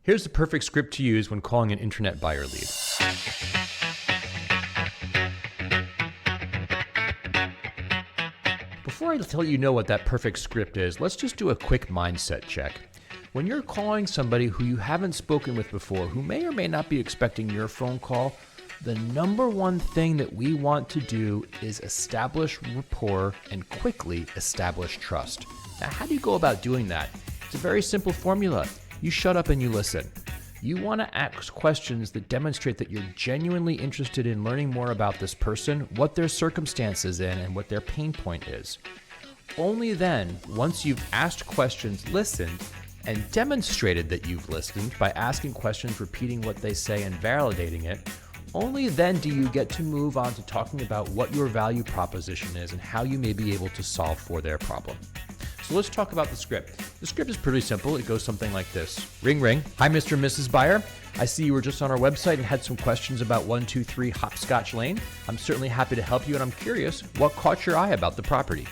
Here's the perfect script to use when calling an internet buyer lead. Before I tell you what that perfect script is, let's just do a quick mindset check. When you're calling somebody who you haven't spoken with before, who may or may not be expecting your phone call, the number one thing that we want to do is establish rapport and quickly establish trust. Now, how do you go about doing that? It's a very simple formula. You shut up and you listen. You want to ask questions that demonstrate that you're genuinely interested in learning more about this person, what their circumstances in, and what their pain point is. Only then, once you've asked questions, listened, and demonstrated that you've listened by asking questions, repeating what they say, and validating it, only then do you get to move on to talking about what your value proposition is and how you may be able to solve for their problem. So let's talk about the script. The script is pretty simple. It goes something like this. Ring, ring. Hi, Mr. and Mrs. Buyer. I see you were just on our website and had some questions about 123 Hopscotch Lane. I'm certainly happy to help you, and I'm curious, what caught your eye about the property?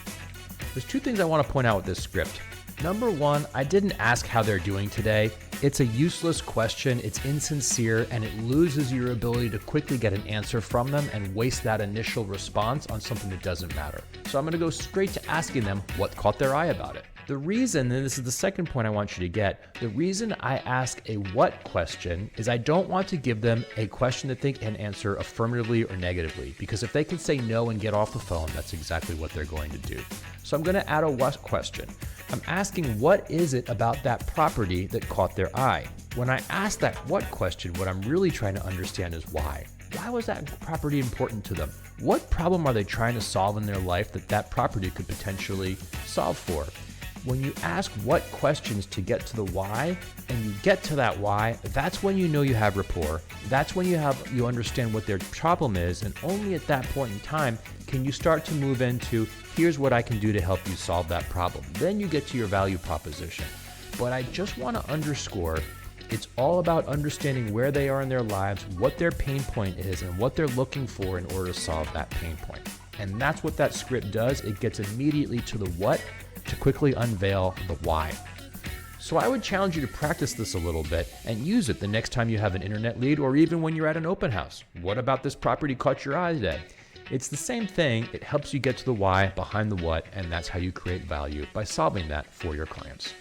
There's two things I want to point out with this script. Number one, I didn't ask how they're doing today. It's a useless question, it's insincere, and it loses your ability to quickly get an answer from them and waste that initial response on something that doesn't matter. So I'm gonna go straight to asking them what caught their eye about it. The reason, and this is the second point I want you to get, the reason I ask a what question is I don't want to give them a question that they can answer affirmatively or negatively, because if they can say no and get off the phone, that's exactly what they're going to do. So I'm gonna add a what question. I'm asking what is it about that property that caught their eye? When I ask that what question, what I'm really trying to understand is why. Why was that property important to them? What problem are they trying to solve in their life that that property could potentially solve for? When you ask what questions to get to the why, and you get to that why, that's when you know you have rapport. That's when you understand what their problem is, and only at that point in time can you start to move into, here's what I can do to help you solve that problem. Then you get to your value proposition. But I just want to underscore, it's all about understanding where they are in their lives, what their pain point is, and what they're looking for in order to solve that pain point. And that's what that script does. It gets immediately to the what to quickly unveil the why. So I would challenge you to practice this a little bit and use it the next time you have an internet lead, or even when you're at an open house. What about this property caught your eye today? It's the same thing. It helps you get to the why behind the what, and that's how you create value, by solving that for your clients.